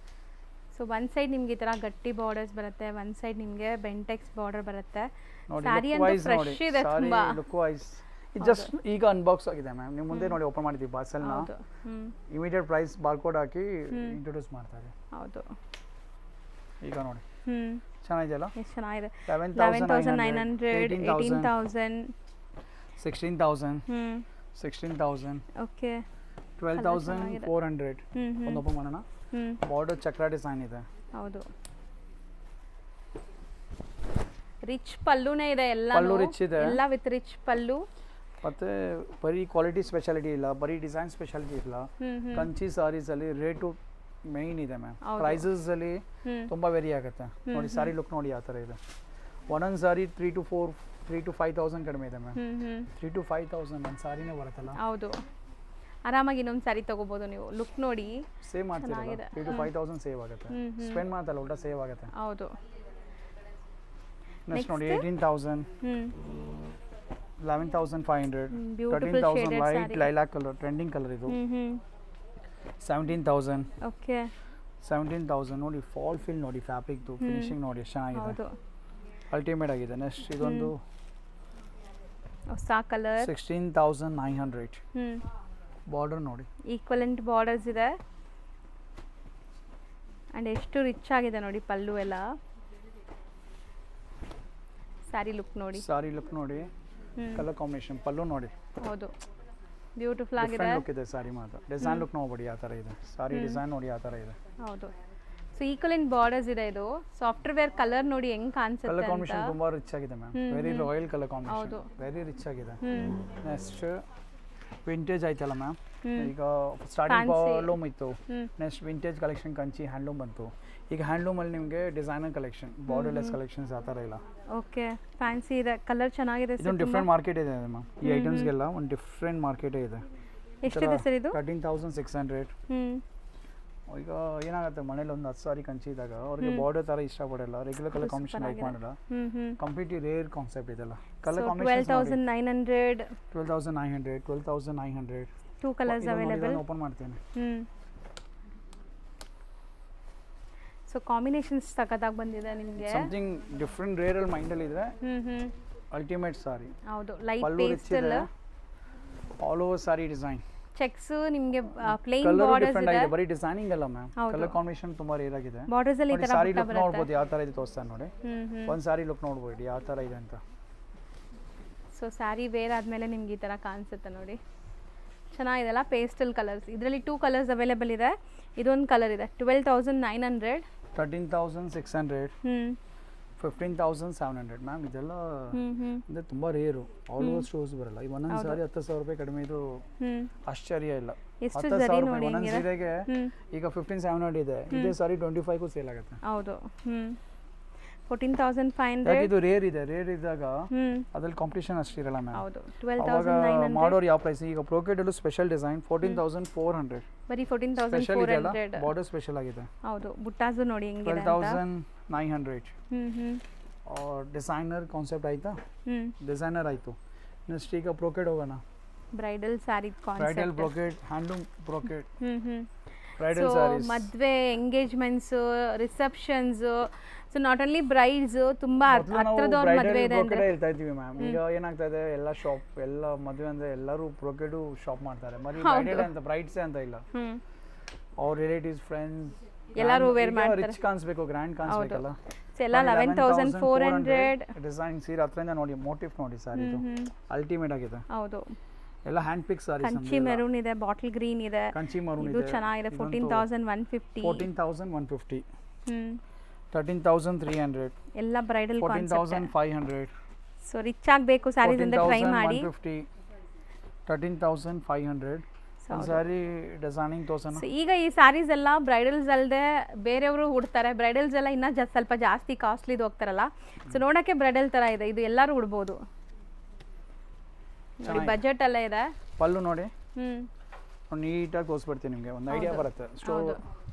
S2: ಸೊ ಒನ್ ಸೈಡ್ ನಿಮ್ಗೆ ಈ ತರ ಗಟ್ಟಿ ಬಾರ್ಡರ್ಸ್ ಬರುತ್ತೆ, ಒನ್ ಸೈಡ್ ನಿಮ್ಗೆ ಬೆಂಟೆಕ್ಸ್ ಬಾರ್ಡರ್ ಬರುತ್ತೆ.
S1: ನೋಡಿ
S2: ಸಾರಿ
S1: ಲುಕ್
S2: ಅಂತೂ
S1: ವೈಸ್ ನೋಡಿ.
S2: ಫ್ರೆಶ್ ಇದೆ
S1: ಸಾರಿ
S2: ತುಂಬಾ.
S1: ಲುಕ್ ವೈಸ್ ಇದು ಜಸ್ಟ್ ಈಗ ಅನ್ಬಾಕ್ಸ್ ಆಗಿದೆ ಮ್ಯಾಮ್. ನಿಮ್ಮ ಮುಂದೆ ನೋಡಿ ಓಪನ್ ಮಾಡಿದ್ದೀವಿ ಪಾರ್ಸೆಲ್ ನ.
S2: ಹೌದು.
S1: ಇಮಿಡಿಯೇಟ್ ಪ್ರೈಸ್ ಬಾರ್ಕೋಡ್ ಹಾಕಿ ಇಂಟ್ರೊಡ್ಯೂಸ್ ಮಾಡ್ತಾರೆ.
S2: ಹೌದು.
S1: ಈಗ ನೋಡಿ ಚೆನ್ನಾಗಿದೆಯಲ್ಲ.
S2: ಎಷ್ಟು ಚೆನ್ನಾಗಿದೆ.
S1: 11900,
S2: 18000,
S1: 16000, 16000.
S2: ಓಕೆ.
S1: 12400. ಒಂದು ಓಪನ್ ಮಾಡೋಣ. ಬಾರ್ಡರ್ ಚಕ್ರ ಡಿಸೈನ್ ಇದೆ.
S2: ಹೌದು. ರಿಚ್ ಪಲ್ಲುನೇ ಇದೆ ಎಲ್ಲ.
S1: ಪಲ್ಲು ರಿಚ್ ಇದೆ.
S2: ಎಲ್ಲ ವಿತ್ ರಿಚ್ ಪಲ್ಲು.
S1: ಮತ್ತೆ ಬರೀ ಕ್ವಾಲಿಟಿ ಸ್ಪೆಷಾಲಿಟಿ ಇಲ್ಲ, ಬರೀ ಡಿಸೈನ್ ಸ್ಪೆಷಾಲಿಟಿ ಇಲ್ಲ. ಕಂಚಿ ಸಾರೀಸ್ ಅಲ್ಲಿ ರೇಟು ಮೇನ್ ಇದೆ ಮ್ಯಾಮ್. ಪ್ರೈಸಸ್ ಅಲ್ಲಿ ತುಂಬಾ ವೇರಿ ಆಗುತ್ತೆ ನೋಡಿ. ಸಾರಿ ಲುಕ್ ನೋಡಿ ಯಾವ ತರ ಇದೆ. ಒಂದೊಂದು ಸಾರಿ 3 to 5000 ಕಡಿಮೆ ಇದೆ ಮ್ಯಾಮ್. 3 to 5000 ಒಂದು ಸಾರಿನೇ ಬರುತ್ತಲ್ಲ.
S2: ಹೌದು. ಆರಾಮಾಗಿ ಇನ್ನೊಂದು ಸಾರಿ ತಗೋಬಹುದು ನೀವು. ಲುಕ್ ನೋಡಿ
S1: ಸೇವ್ ಮಾಡ್ತೀರಲ್ಲ. 3 to 5000 ಸೇವ್ ಆಗುತ್ತೆ. ಸ್ಪೆಂಡ್ ಮಾಡ್ತಲ್ಲ ಉಲ್ಟಾ ಸೇವ್ ಆಗುತ್ತೆ.
S2: ಹೌದು.
S1: ನೆಕ್ಸ್ಟ್ ನೋಡಿ 18000, 11500,
S2: ಬ್ಯೂಟಿಫುಲ್
S1: 13000
S2: ಶೇಡೆಡ್
S1: ಲೈಟ್
S2: ಸಾರಿ.
S1: ಲೈಲಾಕ್ ಕಲರ್ ಟ್ರೆಂಡಿಂಗ್ ಕಲರ್ ಇದು. 17000.
S2: ಓಕೆ.
S1: 17,000 ನೋಡಿ, ಫಾಲ್ ಫಿಲ್ ನೋಡಿ, ಫ್ಯಾಬ್ರಿಕ್ದು ಫಿನಿಶಿಂಗ್ ನೋಡಿ ಎಷ್ಟು ಚೆನ್ನಾಗಿದೆ,
S2: ಹೌದು
S1: ಅಲ್ಟಿಮೇಟ್ ಆಗಿದೆ. ನೆಕ್ಸ್ಟ್ ಇದೊಂದು
S2: ಹೊಸ ಕಲರ್
S1: 16,900 ಬಾರ್ಡರ್ ನೋಡಿ,
S2: ಈಕ್ವಲೆಂಟ್ ಬಾರ್ಡರ್ಸ್ ಇದೆ ಆ್ಯಂಡ್ ಎಷ್ಟು ರಿಚ್ ಆಗಿದೆ ನೋಡಿ ಪಲ್ಲು ಎಲ್ಲ. ಸ್ಯಾರಿ ಲುಕ್ ನೋಡಿ,
S1: ಸಾರಿ ಲುಕ್ ನೋಡಿ, ಕಲರ್ ಕಾಂಬಿನೇಷನ್, ಪಲ್ಲು ನೋಡಿ,
S2: ಹೌದು ಬ್ಯೂಟಿಫುಲ್ ಆಗಿದೆ.
S1: ಡಿಫ್ರೆಂಟ್ ಲುಕ್ ಇದೆ ಸಾರಿ ಮಾತ್ರ. ಡಿಸೈನ್ ಲುಕ್ ನೋಡ್ಬಿಡಿ ಯಾವ ಥರ ಇದೆ ಸಾರಿ, ಡಿಸೈನ್ ನೋಡಿ ಯಾವ ಥರ ಇದೆ.
S2: ಹೌದು, ಸೊ ಈಕ್ವಲೆಂಟ್ ಬಾರ್ಡರ್ಸ್ ಇದೆ. ಇದು ಸಾಫ್ಟ್ವೇರ್ ಕಲರ್ ನೋಡಿ ಹೆಂಗ್
S1: ಕಲರ್
S2: ಕಾಣಿಸುತ್ತೆ
S1: ಕಾಂಬಿನೇಷನ್
S2: ಅಂತ.
S1: ತುಂಬಾ ರಿಚ್ ಆಗಿದೆ ma'am, very royal colour combination, very rich ಆಗಿದೆ. ನೆಕ್ಸ್ಟ್ ವಿಂಟೇಜ್ ಆಯ್ತಲ್ಲ ಮ್ಯಾಮ್, ಈಗ ಸ್ಟಾರ್ಟಿಂಗ್ ಲೂಮ್ ಇತ್ತು, next vintage collection Kanchi handloom ಬಂತು. ಈಗ ಹ್ಯಾಂಡ್ಲೂಮಲ್ಲಿ ನಿಮಗೆ ಡಿಸೈನರ್ ಕಲೆಕ್ಷನ್, ಬಾರ್ಡರ್ಲೆಸ್ ಕಲೆಕ್ಷನ್ಸ್ ಆ ಥರ ಇಲ್ಲ.
S2: ಓಕೆ, ಫ್ಯಾನ್ಸಿ ಇದೆ, ಕಲರ್ ಚೆನ್ನಾಗಿದೆ.
S1: ಇದೊಂದು ಡಿಫ್ರೆಂಟ್ ಮಾರ್ಕೆಟ್ ಇದೆ ಮ್ಯಾಮ್, ಈ ಐಟಮ್ಸ್ಗೆಲ್ಲ ಒಂದು ಡಿಫ್ರೆಂಟ್ ಮಾರ್ಕೆಟೇ ಇದೆ.
S2: ಎಷ್ಟಿದೆ ಸರ್ ಇದು?
S1: 13,600. ಈಗ ಏನಾಗುತ್ತೆ, ಮನೇಲಿ ಒಂದು 10 ಸಾರಿ ಕಂಚಿ ಇದ್ದಾಗ ಅವ್ರಿಗೆ ಬಾರ್ಡರ್ ಥರ ಇಷ್ಟಪಡಲ್ಲ, ರೆಗ್ಯುಲರ್ ಕಲರ್ ಕಾಂಬಿನೇಷನ್ ಲೈಕ್ ಮಾಡಲ್ಲ, ಕಂಪ್ಲೀಟ್ಲಿ ರೇರ್ ಕಾನ್ಸೆಪ್ಟ್ ಇದೆಲ್ಲ. Colour combination
S2: 12,900,
S1: 12,900, 12,900.
S2: Two colours available.
S1: Open ಮಾಡ್ತೇನೆ.
S2: ಸೊ ಕಾಂಬಿನೇಷನ್ಸ್ ಸಖತ್ತಾಗಿ ಬಂದಿದೆ ನಿಮಗೆ.
S1: ಸಮಥಿಂಗ್ ಡಿಫ್ರೆಂಟ್ ರೇರ್ ಅಲ್ಲಿ ಮೈಂಡ್ ಅಲ್ಲಿ ಇದ್ರೆ ಅಲ್ಟಿಮೇಟ್ ಸಾರಿ.
S2: ಹೌದು, ಲೈಟ್
S1: ಪಲ್ಲು
S2: ಪೇಸ್ಟಲ್,
S1: ಆಲ್ ಓವರ್ ಸಾರಿ ಡಿಸೈನ್,
S2: ಚೆಕ್ಸ್ ನಿಮಗೆ ಪ್ಲೇನ್
S1: ಕಲರ್
S2: ಬಾರ್ಡರ್ಸ್
S1: ಡಿಫರೆಂಟ್
S2: ಇದೆ.
S1: ಆಗಿದೆ, ಬರೀ ಡಿಸೈನಿಂಗ್ ಅಲ್ಲ ಮ್ಯಾಮ್, ಕಲರ್ ಕಾಂಬಿನೇಷನ್ ತುಂಬಾ ರೇರ್ ಆಗಿದೆ.
S2: ಬಾರ್ಡರ್ಸ್ ಅಲ್ಲಿ ಈ ತರ
S1: ಸಾರಿ
S2: ಪುಟ್ಟ
S1: ಲುಕ್
S2: ಬರುತ್ತೆ.
S1: ನೋಡ್ಬೋದು ಯಾವ ತರ ಇದೆ ತೋರಿಸ್ತಾನೆ ನೋಡಿ, ಒಂದು ಸಾರಿ ಲುಕ್ ನೋಡ್ಬೋದು ಯಾವ ತರ ಇದೆ ಅಂತ.
S2: ಸೊ ಸ್ಯಾರಿ ವೇರ್ ಆದಮೇಲೆ ನಿಮ್ಗೆ ಈ ಥರ ಕಾಣಿಸುತ್ತೆ ನೋಡಿ, ಚೆನ್ನಾಗಿದೆಲ್ಲ. ಪೇಸ್ಟಲ್ ಕಲರ್ಸ್, ಇದರಲ್ಲಿ 2 ಕಲರ್ಸ್ ಅವೈಲೇಬಲ್ ಇದೆ. ಇದೊಂದು ಕಲರ್ ಇದೆ 12,900,
S1: 13,600, 15,700. ಮ್ಯಾಮ್ ಇದೆಲ್ಲ ಅಂದರೆ ತುಂಬ ರೇರು, ಆಲ್ ಓವರ್ ಸ್ಟೋರ್ಸ್ ಬರಲ್ಲ. ಈ ಒಂದೊಂದು ಸಾರಿ 10,000 ರೂಪಾಯಿ ಕಡಿಮೆ, ಇದು ಆಶ್ಚರ್ಯ ಇಲ್ಲ. 10,000 ರೂಪಾಯಿ ಒಂದೊಂದು ಸೀರೆಗೆ ಈಗ 15,700 ಇದೆ, ಇದೇ ಸಾರಿ 25ಗೂ ಸೇಲ್ ಆಗುತ್ತೆ.
S2: ಹೌದು, 14,500.
S1: ಇದು ರೇರ್ ಇದೆ, ರೇರ್ ಇದ್ದಾಗ ಅದ್ರಲ್ಲಿ ಕಾಂಪಿಟೇಷನ್ ಅಷ್ಟಿರಲ್ಲ ಮ್ಯಾಮ್.
S2: ಹೌದು,
S1: ಅವಾಗ
S2: 12,900.
S1: ಮಾಡೋರು ಯಾವ ಪ್ರೈಸ್, ಈಗ ಬ್ರೋಕೆಡಲ್ಲೂ ಸ್ಪೆಷಲ್ ಡಿಸೈನ್ 14,400,
S2: ಬರೀ
S1: ಸ್ಪೆಷಲ್
S2: 14,400.
S1: ಬಾರ್ಡರ್ ಸ್ಪೆಷಲ್ ಆಗಿದೆ.
S2: ಹೌದು, ಬುಟ್ಟಾಸು ನೋಡಿ ಹೆಂಗಿದೆ ಅಂತ.
S1: 12,900. ಡಿಸೈನರ್ ಕಾನ್ಸೆಪ್ಟ್ ಆಯ್ತಾ, ಡಿಸೈನರ್ ಆಯಿತು. ನೆಕ್ಸ್ಟ್ ಈಗ ಬ್ರೋಕೆಡ್ ಹೋಗೋಣ.
S2: Bridal sari
S1: bridal
S2: concept.
S1: Brocade, handloom brocade,
S2: so
S1: bridal saris,
S2: ಮದುವೆ, engagements, receptions, so not only brides, ತುಂಬಾ ಹತ್ರದವ್ರ ಮದುವೆ ಇದೆ ಅಂದ್ರೆ
S1: ಹೇಳ್ತಾ ಇದ್ದೀವಿ ಮ್ಯಾಮ್. ಈಗ ಏನಾಗ್ತಾ ಇದೆ, ಎಲ್ಲ ಶಾಪ್, ಎಲ್ಲ ಮದುವೆ ಅಂದ್ರೆ ಎಲ್ಲರೂ ಬ್ರೋಕೆಡು ಶಾಪ್ ಮಾಡ್ತಾರೆ, ಬರೀ ಬ್ರೈಡಲ್ ಅಂತ ಬ್ರೈಡ್ಸೇ ಅಂತ ಇಲ್ಲ, ಅವ್ರ ರಿಲೇಟಿವ್ಸ್, ಫ್ರೆಂಡ್ಸ್
S2: ಎಲ್ಲರೂ ವೇರ್ ಮಾಡ್ತಾರೆ.
S1: ರಿಚ್ ಕಾಣಿಸ್ಬೇಕು, ಗ್ರ್ಯಾಂಡ್ ಕಾಣಿಸ್ಬೇಕಲ್ಲ.
S2: ಎಲ್ಲ 11,400.
S1: ಡಿಸೈನ್ ಸೀರೆ ಹತ್ರದಿಂದ ನೋಡಿ, ಮೋಟಿವ್ ನೋಡಿ, ಸಾರಿ ಇದು ಅಲ್ಟಿಮೇಟ್ ಆಗಿದೆ.
S2: ಹೌದು,
S1: ಎಲ್ಲ ಹ್ಯಾಂಡ್ ಪಿಕ್ ಸಾರೀಸ್.
S2: ಕಂಚಿ ಮೆರೂನ್ ಇದೆ, ಬಾಟಲ್ ಗ್ರೀನ್ ಇದೆ,
S1: ಕಂಚಿ ಮರೂನ್
S2: ಇದು
S1: ಇದೆ,
S2: ಚೆನ್ನಾಗಿದೆ. 14,150.
S1: 14,150, 13,300,
S2: ಎಲ್ಲ ಬ್ರೈಡಲ್ ಕಾನ್ಸೆಪ್ಟ್.
S1: 14,500,
S2: ಸೊ ರಿಚ್ ಆಗಬೇಕು ಸ್ಯಾರೀಸ್ ಅಂದ್ರೆ ಟ್ರೈ ಮಾಡಿ.
S1: 14,150, 13,500. ಒಂದು ಸಾರಿ ಡಿಸೈನಿಂಗ್ ತೋರ್ಸೋಣ.
S2: ಸೊ ಈಗ ಈ ಸ್ಯಾರೀಸ್ ಎಲ್ಲ ಬ್ರೈಡಲ್ಸ್ ಅಲ್ಲದೆ ಬೇರೆಯವರು ಉಡ್ತಾರೆ. ಬ್ರೈಡಲ್ಸ್ ಎಲ್ಲ ಇನ್ನೂ ಸ್ವಲ್ಪ ಜಾಸ್ತಿ ಕಾಸ್ಟ್ಲಿದು ಹೋಗ್ತಾರಲ್ಲ, ಸೊ ನೋಡೋಕ್ಕೆ ಬ್ರೈಡಲ್ ಥರ ಇದೆ, ಇದು ಎಲ್ಲರೂ ಉಡ್ಬೋದು ನೋಡಿ, ಬಜೆಟ್ ಎಲ್ಲ ಇದೆ.
S1: ಪಲ್ಲು ನೋಡಿ, ನೀಟಾಗಿ ತೋರಿಸ್ಬಿಡ್ತೀನಿ ನಿಮಗೆ, ಒಂದು ಐಡಿಯಾ ಬರುತ್ತೆ. ಸ್ಟೋರ್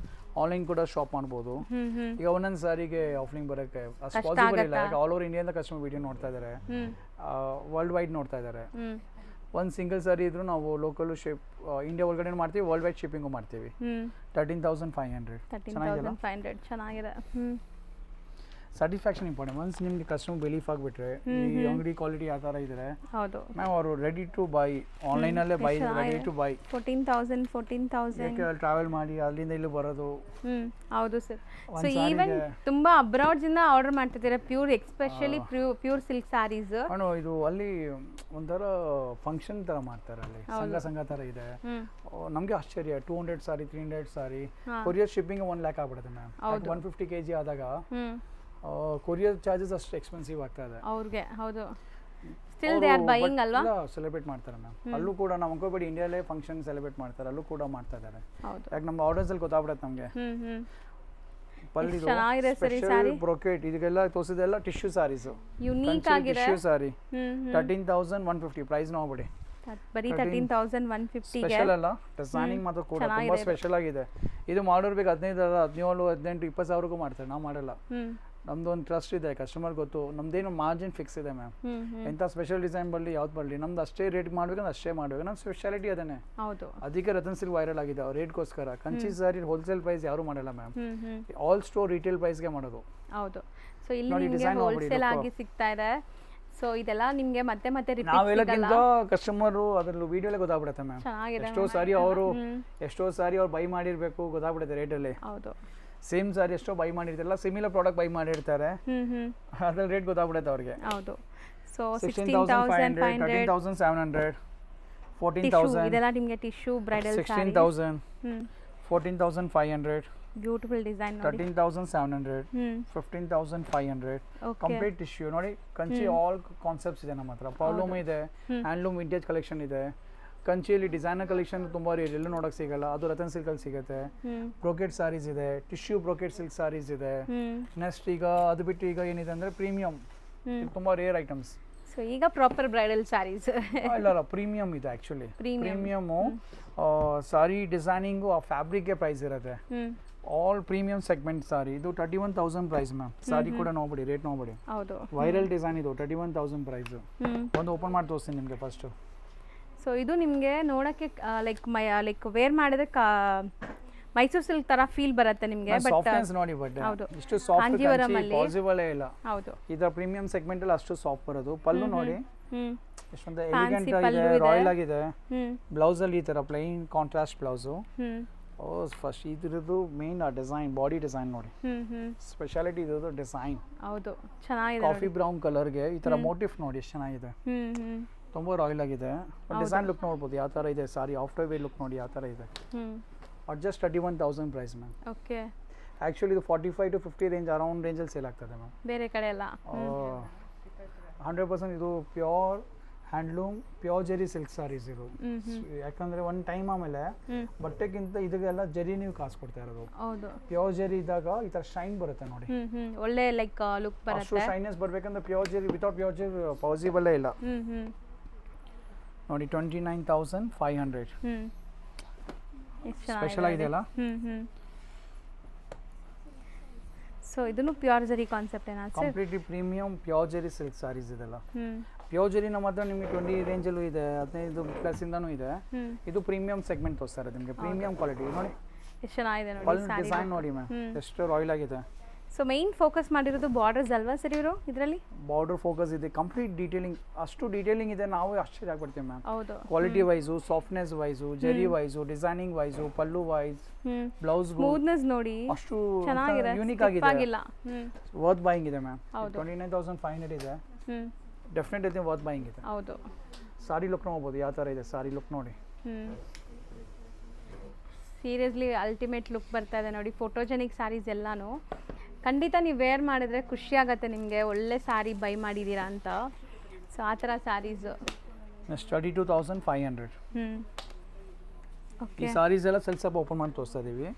S1: ಆನ್ಲೈನ್ ಕೂಡ ಶಾಪ್ ಮಾಡ್ಬೋದು. ಈಗ ಒಂದೊಂದು ಸಾರಿಗೆ ಆಫ್ಲೈನ್ ಬರೋಕ್ಕೆ ಅಷ್ಟು ಪಾಸಿಬಲ್ ಇಲ್ಲ, ಯಾಕೆ ಆಲ್ ಓವರ್ ಇಂಡಿಯಾದ ಕಸ್ಟಮರ್ ವಿಡಿಯೋ ನೋಡ್ತಾ ಇದ್ದಾರೆ, ವರ್ಲ್ಡ್ ವೈಡ್ ನೋಡ್ತಾ ಇದ್ದಾರೆ. ಒಂದು ಸಿಂಗಲ್ ಸಾರಿ ಇದ್ರೂ ನಾವು ಲೋಕಲ್ ಶಿಪ್, ಇಂಡಿಯಾ ಒಳಗಡೆ ಮಾಡ್ತೀವಿ, ವರ್ಲ್ಡ್ ವೈಡ್ ಶಿಪ್ಪಿಂಗು ಮಾಡ್ತೀವಿ. 13,500.
S2: 13,500 ಚೆನ್ನಾಗಿದೆ.
S1: Satisfaction important. ಒನ್ಸ್ ನಿಮಗೆ ಕಸ್ಟಮರ್ ಬಿಲೀಫ್ ಆಗಿಬಿಟ್ರೆ, ಈ ಅಂಗಡಿ ಕ್ವಾಲಿಟಿ ಯಾವ ಥರ ಇದ್ದಾರೆ,
S2: ಹೌದು
S1: ಮ್ಯಾಮ್ ಅವರು ರೆಡಿ ಟು ಬೈ, ಆನ್ಲೈನಲ್ಲೇ ಬೈ, ರೆಡಿ ಟು ಬೈ.
S2: 14,000.
S1: ಯಾಕೆ ಟ್ರಾವೆಲ್ ಮಾಡಿ ಅಲ್ಲಿಂದ ಇಲ್ಲಿ ಬರೋದು.
S2: ಹೌದು ಸರ್. ಸೊ ಈವನ್ ತುಂಬಾ ಅಬ್ರಾಡ್ಸಿಂದ ಆರ್ಡರ್ ಮಾಡ್ತಿದ್ದಾರೆ, pure, especially pure silk sarees.
S1: ಇದು ಅಲ್ಲಿ ಒಂಥರ ಫಂಕ್ಷನ್ ಥರ ಮಾಡ್ತಾರೆ, ಅಲ್ಲಿ ಸಂಘ ಥರ ಇದೆ. ನಮಗೆ ಆಶ್ಚರ್ಯ, 200 ಸಾರಿ, 300 ಸಾರಿ, ಕೊರಿಯರ್ ಶಿಪ್ಪಿಂಗ್ 1 lakh ಆಗ್ಬಿಡುತ್ತೆ ಮ್ಯಾಮ್. 150 kg ಆದಾಗ ಕೊರಿಯರ್ ಚಾರ್ಜಸ್ ಅಷ್ಟು ಎಕ್ಸ್ಪೆನ್ಸಿವ್ ಆಗ್ತಾ ಇದೆ
S2: ಅವ್ರಿಗೆ. ಹೌದು, ಸ್ಟಿಲ್ ದೇ ಆರ್ ಬೈಯಿಂಗ್ ಅಲ್ವಾ.
S1: ಸೆಲೆಬ್ರೇಟ್ ಮಾಡ್ತಾರೆ ಮ್ಯಾಮ್. ಅಲ್ಲೂ ಕೂಡ ನಾವು ಅನ್ಕೋಬೇಡಿ, ಇಂಡಿಯಾಲೇ ಫಂಕ್ಷನ್ ಸೆಲೆಬ್ರೇಟ್ ಮಾಡ್ತಾರೆ, ಅಲ್ಲೂ ಕೂಡ ಮಾಡ್ತಾ ಇದ್ದಾರೆ. ಯಾಕೆ ನಮ್ಮ ಆರ್ಡರ್ಸ್ ಅಲ್ಲಿ ಗೊತ್ತಾಗ್ಬಿಡುತ್ತೆ ನಮಗೆ.
S2: ಚೆನ್ನಾಗಿದೆ ಸರಿ ಸಾರಿ.
S1: ಬ್ರೋಕೆಟ್ ಇದೆಲ್ಲ ತೋರಿಸಿದೆಲ್ಲ ಟಿಶ್ಯೂ ಸಾರೀಸ್,
S2: ಯುನೀಕ್ ಆಗಿದೆ.
S1: ಟಿಶ್ಯೂ ಸಾರಿ 13,150 ಪ್ರೈಸ್ ನೋಡ್ಬಿಡಿ,
S2: ಬರೀ 13,150
S1: ಸ್ಪೆಷಲ್ ಅಲ್ಲ, ಡಿಸೈನಿಂಗ್ ಮಾತ್ರ ಕೂಡ ತುಂಬಾ ಸ್ಪೆಷಲ್ ಆಗಿದೆ. ಇದು ಮಾಡೋರ್ಬೇಕು 15,000, 17,000, 18,000, 20,000ಗೂ ಮಾಡ್ತಾರೆ, ನಾವು ಮಾಡಲ್ಲ. ನಮ್ದು ಒಂದು ಟ್ರಸ್ಟ್ ಇದೆ, ಕಸ್ಟಮರ್ ಗೊತ್ತು, ನಮ್ದೇನು ಮಾರ್ಜಿನ್ ಫಿಕ್ಸ್ ಇದೆ ಮ್ಯಾಮ್. ಎಂಥ ಸ್ಪೆಷಲ್ ಡಿಸೈನ್ ಬರಲಿ ಯಾವ್ದು ಬರಲಿ ನಮ್ದು ಅಷ್ಟೇ ರೇಟ್ ಮಾಡ್ಬೇಕಂದ್ರೆ ಅಷ್ಟೇ ಮಾಡಬೇಕು. ನಮ್ಮ ಸ್ಪೆಷಾಲಿಟಿ ಅದನ್ನೇ.
S2: ಹೌದು.
S1: ಅದಕ್ಕೆ ರತನ್ ಸಿಲ್ಕ್ ವೈರಲ್ ಆಗಿದೆ ರೇಟ್ಗೋಸ್ಕರ. ಕಂಚಿ ಸಾರಿ ಹೋಲ್ಸೇಲ್ ಪ್ರೈಸ್ ಯಾರು ಮಾಡಲ್ಲ ಮ್ಯಾಮ್, ಆಲ್ ಸ್ಟೋರ್ ರಿಟೇಲ್ ಪ್ರೈಸ್ಗೆ ಮಾಡೋದು.
S2: ಹೌದು. ಸೊ ಇಲ್ಲಿ ನಿಮಗೆ ಹೋಲ್ಸೇಲ್ ಆಗಿ ಸಿಗ್ತಾ ಇದೆ. ಸೊ ಇದೆಲ್ಲ ನಿಮಗೆ ಮತ್ತೆ ಮತ್ತೆ ರಿಪೀಟ್
S1: ನಾವೆಲ್ಲಕ್ಕಿಂತ ಕಸ್ಟಮರು ಅದರಲ್ಲೂ ವಿಡಿಯೋಲೇ ಗೊತ್ತಾಗ್ಬಿಡುತ್ತೆ ಮ್ಯಾಮ್. ಎಷ್ಟೋ ಸಾರಿ ಅವ್ರು ಬೈ ಮಾಡಿರ್ಬೇಕು ಗೊತ್ತಾಗ್ಬಿಡುತ್ತೆ ರೇಟಲ್ಲಿ.
S2: ಹೌದು.
S1: ಸೇಮ್ ಸಾರಿ ಎಷ್ಟೋ ಬೈ ಮಾಡಿರ್ತಾರಲ್ಲ, ಸಿಮಿಲರ್ ಪ್ರಾಡಕ್ಟ್ ಬೈ ಮಾಡಿರ್ತಾರೆ, ಅದ್ರಲ್ಲಿ ರೇಟ್ ಗೊತ್ತಾಗ್ಬಿಡುತ್ತೆ ಅವ್ರಿಗೆ.
S2: ಹೌದು. ಸೊ
S1: 16,500, 13,700, 14,000
S2: ಇದೆಲ್ಲ ನಿಮಗೆ tissue bridal sari.
S1: 16,000, 14,500,
S2: beautiful design ನೋಡಿ.
S1: 13,700, 15,500 ಕಂಪ್ಲೀಟ್ ಟಿಶ್ಯೂ ನೋಡಿ. ಕಂಚಿ ಆಲ್ ಕಾನ್ಸೆಪ್ಟ್ಸ್ ಇದೆ ನಮ್ಮ ಹತ್ರ. ಪರ್ಲೂಮ್ ಇದೆ, ಹ್ಯಾಂಡ್ಲೂಮ್ ವಿಂಟೇಜ್ ಕಲೆಕ್ಷನ್ ಇದೆ. ಕಂಚಿಯಲ್ಲಿ ಡಿಸೈನರ್ ಕಲೆಕ್ಷನ್ ತುಂಬಾ ಎಲ್ಲೂ ನೋಡಕ್ ಸಿಗಲ್ಲ, ಅದು ರತನ್ ಸಿಲ್ಕ್ ಅಲ್ಲಿ ಸಿಗುತ್ತೆ. ಬ್ರೋಕೆಟ್ ಸಾರೀಸ್ ಇದೆ, ಟಿಶ್ಯೂ ಬ್ರೋಕೆಟ್ ಸಿಲ್ಕ್ ಸಾರೀಸ್ ಇದೆ. ನೆಕ್ಸ್ಟ್ ಈಗ ಅದು ಬಿಟ್ಟು ಈಗ ಏನಿದೆ ಅಂದ್ರೆ ಪ್ರೀಮಿಯಂ, ತುಂಬಾ ರೇರ್ ಐಟಮ್ಸ್.
S2: ಸೊ ಈಗ ಪ್ರಾಪರ್ ಬ್ರೈಡಲ್ ಸ್ಯಾರೀಸ್
S1: ಇಲ್ಲ ಪ್ರೀಮಿಯಂ ಇದೆ ಆಕ್ಚುಲಿ. ಪ್ರೀಮಿಯಮು ಸಾರಿ ಡಿಸೈನಿಂಗು ಆ ಫ್ಯಾಬ್ರಿಕ್ಗೆ ಪ್ರೈಸ್ ಇರುತ್ತೆ. ಆಲ್ ಪ್ರೀಮಿಯಂ ಸೆಗ್ಮೆಂಟ್ ಸಾರಿ. ಇದು 31,000 ಪ್ರೈಸ್ ಮ್ಯಾಮ್. ಸಾರಿ ಕೂಡ ನೋಡ್ಬಿಡಿ, ರೇಟ್ ನೋಡ್ಬಿಡಿ.
S2: ಹೌದು.
S1: ವೈರಲ್ ಡಿಸೈನ್ ಇದು 31,000 ಪ್ರೈಸ್. ಒಂದು ಓಪನ್ ಮಾಡಿ ತೋರಿಸ್ತೀನಿ ನಿಮಗೆ ಫಸ್ಟ್.
S2: ಸೊ ಇದು ನಿಮಗೆ ನೋಡಕ್ಕೆ ಲೈಕ್ ವೇರ್ ಮಾಡಿದ್ರೆ ಮೈಸೂರು ಸಿಲ್ಕ್ ತರ ಫೀಲ್ ಬರುತ್ತೆ ನಿಮಗೆ. ಬಟ್
S1: ಸಾಫ್ಟ್ನೆಸ್ ನೋಡಿ, ಬಟ್ ಇಷ್ಟು ಸಾಫ್ಟ್ ಪಾಸಿಬಲ್ ಇಲ್ಲ.
S2: ಹೌದು.
S1: ಇದರ ಪ್ರೀಮಿಯಂ ಸೆಗ್ಮೆಂಟ್ ಅಲ್ಲಿ ಅಷ್ಟು ಸಾಫ್ಟ್ ಬರೋದು. ಪಲ್ಲು ನೋಡಿ ಎಷ್ಟೊಂದು ಎಲಿಗೆಂಟ್ ಆಗಿದೆ, ರಾಯಲ್ ಆಗಿದೆ. ಬ್ಲೌಸ್ ಅಲ್ಲಿ ಈ ತರ ಪ್ಲೈನ್ ಕಾಂಟ್ರಾಸ್ಟ್ ಬ್ಲೌಸು. ಫಸ್ಟ್ ಇದ್ರದ್ದು ಮೇನ್ ಡಿಸೈನ್, ಬಾಡಿ ಡಿಸೈನ್ ನೋಡಿ. ಸ್ಪೆಷಾಲಿಟಿ ಇರೋದು ಡಿಸೈನ್.
S2: ಹೌದು, ಚೆನ್ನಾಗಿದೆ.
S1: ಕಾಫಿ ಬ್ರೌನ್ ಕಲರ್ಗೆ ಈ ತರ ಮೋಟಿಫ್ ನೋಡಿ ಎಷ್ಟು ಚೆನ್ನಾಗಿದೆ. ತುಂಬಾ ರಾಯಲ್ ಆಗಿದೆ. ಡಿಸೈನ್ ಲುಕ್ ನೋಡ್ಬೋದು ಯಾವ ತರ ಇದೆ. ಸಾರಿ ಆಫ್ಟರ್ ವೇ ಲುಕ್ ನೋಡಿ ಯಾವ ತರ ಇದೆ. Just 31,000 price ma'am.
S2: Okay.
S1: Actually ಇದು 45 to 50 ರೇಂಜ್ ಅರೌಂಡ್ ರೇಂಜಲ್ಲಿ ಸೇಲ್ ಆಗ್ತದೆ ಮ್ಯಾಮ್.
S2: ಬೇರೆ ಕಡೆ ಎಲ್ಲ
S1: 100% ಇದು pure handloom, pure zari silk sarees ಇದು. ಯಾಕಂದ್ರೆ ಒಂದು ಟೈಮ್ ಆಮೇಲೆ ಬಟ್ಟೆಗಿಂತ ಇದಕ್ಕೆಲ್ಲ ಜೆರಿ ನೀವು ಕಾಸು ಕೊಡ್ತಾ ಇರೋದು.
S2: ಹೌದು.
S1: ಪ್ಯೂರ್ ಜೆರಿ ಇದ್ದಾಗ ಈ ತರ ಶೈನ್ ಬರುತ್ತೆ ನೋಡಿ.
S2: ಒಳ್ಳೆ ಲೈಕ್ ಲುಕ್ ಬರುತ್ತೆ.
S1: ಅಷ್ಟು ಶೈನೆಸ್ ಬರ್ಬೇಕಂದ್ರೆ pure zari, without pure zari possible ಇಲ್ಲ ನೋಡಿ. 29,500 ಸ್ಪೆಷಲ್ ಆಗಿದೆಯಲ್ಲ.
S2: ಸೊ ಇದನ್ನು ಪ್ಯೂರ್ ಜೆರಿ ಕಾನ್ಸೆಪ್ಟ್ ಏನಾ sir?
S1: Completely premium pure zari silk saris ಇದೆಲ್ಲ. ಪ್ಯೂರ್ ಜೆರಿ ನಮ್ಮ ಹತ್ರ ನಿಮಗೆ 20 ರೇಂಜಲ್ಲೂ ಇದೆ, 15 ಪ್ಲಸ್ ಇಂದನೂ ಇದೆ. ಇದು ಪ್ರೀಮಿಯಂ ಸೆಗ್ಮೆಂಟ್ ತೋರಿಸ್ತಾರೆ ನಿಮಗೆ, ಪ್ರೀಮಿಯಂ ಕ್ವಾಲಿಟಿ ನೋಡಿ.
S2: ಎಷ್ಟು ಚೆನ್ನಾಗಿದೆ ನೋಡಿ
S1: ಡಿಸೈನ್ ನೋಡಿ ಮ್ಯಾಮ್, ಎಷ್ಟು ರಾಯಲ್ ಆಗಿದೆ.
S2: ಸೊ ಮೈನ್ ಫೋಕಸ್ ಮಾಡಿರೋದು ಬಾರ್ಡರ್ಸ್ ಅಲ್ವಾ ಸರ್ ಇವರು? ಇದರಲ್ಲಿ
S1: ಬಾರ್ಡರ್ ಫೋಕಸ್ ಇದೆ, ಕಂಪ್ಲೀಟ್ ಡೀಟೇಲಿಂಗ್, ಅಷ್ಟು ಡೀಟೇಲಿಂಗ್ ಇದೆ. ನಾವು ಆಶ್ಚರ್ಯ ಆಗ್ಬಿಡ್ತೀವಿ ಮ್ಯಾಮ್.
S2: ಹೌದು.
S1: Quality wise, softness wise, zari wise, designing wise, pallu wise, blouse
S2: smoothness ನೋಡಿ,
S1: ಅಷ್ಟು
S2: ಚೆನ್ನಾಗಿದೆ,
S1: ಯೂನಿಕ್ ಆಗಿದೆ. ವರ್ತ್ ಬೈಯಿಂಗ್ ಇದೆ ಮ್ಯಾಮ್. 29,500 ಇದೆ. ಡೆಫಿನೆಟ್ ಇದೆ, ವರ್ತ್ ಬೈಯಿಂಗ್ ಇದೆ.
S2: ಹೌದು.
S1: ಸಾರಿ ಲುಕ್ ನೋಡ್ಬೋದು ಯಾವ ಥರ ಇದೆ. ಸಾರಿ ಲುಕ್ ನೋಡಿ,
S2: ಸೀರಿಯಸ್ಲಿ ಅಲ್ಟಿಮೇಟ್ ಲುಕ್ ಬರ್ತಾ ಇದೆ ನೋಡಿ. ಫೋಟೋಜೆನಿಕ್ ಸ್ಯಾರೀಸ್ ಎಲ್ಲಾನು ಖಂಡಿತ ನೀವು ವೇರ್ ಮಾಡಿದ್ರೆ ಖುಷಿ ಆಗುತ್ತೆ ನಿಮಗೆ, ಒಳ್ಳೆ ಸ್ಯಾರಿ ಬೈ ಮಾಡಿದ್ದೀರಾ ಅಂತ. ಸೊ ಆ ಥರ ಸ್ಯಾರೀಸು
S1: 32,500. ಈ ಸಾರೀಸ್ ಎಲ್ಲ ಸ್ವಲ್ಪ ಓಪನ್ ಮಾಡಿ ತೋರಿಸ್ತಾ ಇದೀವಿ.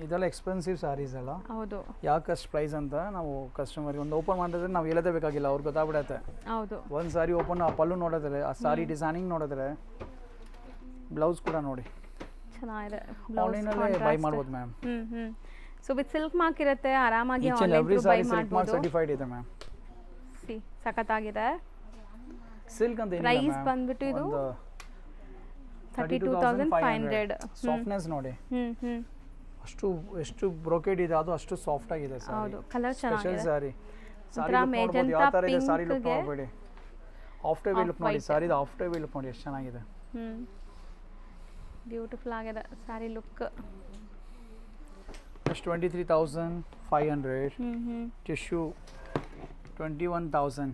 S1: ಇದೆಲ್ಲ ಎಕ್ಸ್ಪೆನ್ಸಿವ್ ಸಾರೀಸ್ ಎಲ್ಲ.
S2: ಹೌದು.
S1: ಯಾಕೆ ಅಷ್ಟು ಪ್ರೈಸ್ ಅಂತ ನಾವು ಕಸ್ಟಮರ್ಗೆ ಒಂದು ಓಪನ್ ಮಾಡಿದ್ರೆ ನಾವು ಹೇಳೋದೇ ಬೇಕಾಗಿಲ್ಲ, ಅವ್ರಿಗೆ ಗೊತ್ತಾಗ್ಬಿಡತ್ತೆ.
S2: ಹೌದು. ಒಂದು
S1: ಸಾರಿ ಓಪನ್ ಆ ಪಲ್ಲು ನೋಡಿದ್ರೆ, ಆ ಸಾರಿ ಡಿಸೈನಿಂಗ್ ನೋಡಿದ್ರೆ, ಬ್ಲೌಸ್ ಕೂಡ ನೋಡಿ
S2: ಚೆನ್ನಾಗಿದೆ.
S1: ಆನ್ಲೈನಲ್ಲೇ ಬೈ ಮಾಡ್ಬೋದು ma'am.
S2: So with silk mark ಇರುತ್ತೆ, ಆರಾಮಾಗಿ
S1: ಆನ್ಲೈನ್ ಬೈ ಮಾಡ್ಬೋದು. ಸರ್ಟಿಫೈಡ್ ಇದೆ ಮ್ಯಾಮ್.
S2: ಸಿ ಸಖತ್ತಾಗಿದೆ.
S1: ಸಿಲ್ಕ್ ಅಂತ ಏನಿಲ್ಲ
S2: ಪ್ರೈಸ್ ಬಂದ್ಬಿಟ್ಟು ಇದು 32,500.
S1: ಸಾಫ್ಟ್ನೆಸ್ ನೋಡಿ, ಅಷ್ಟು ಎಷ್ಟು ಬ್ರೋಕೆಡ್ ಇದೆ, ಅದು ಅಷ್ಟು ಸಾಫ್ಟ್ ಆಗಿದೆ ಸಾರಿ.
S2: ಹೌದು, ಕಲರ್ ಚೆನ್ನಾಗಿದೆ.
S1: ಸಾರಿ ನೋಡಬಹುದು ಯಾವ ತರ ಇದೆ. ಸಾರಿ ಲುಕ್ ನೋಡಬೇಡಿ, ಆಫ್ಟರ್ ವೇ ಲುಕ್ ನೋಡಿ. ಸಾರಿ ಆಫ್ಟರ್ ವೇ ಲುಕ್ ನೋಡಿ ಎಷ್ಟು ಚೆನ್ನಾಗಿದೆ.
S2: ಬ್ಯೂಟಿಫುಲ್ ಆಗಿದೆ ಸಾರಿ ಲುಕ್.
S1: Just 23,500. Tissue 21,000.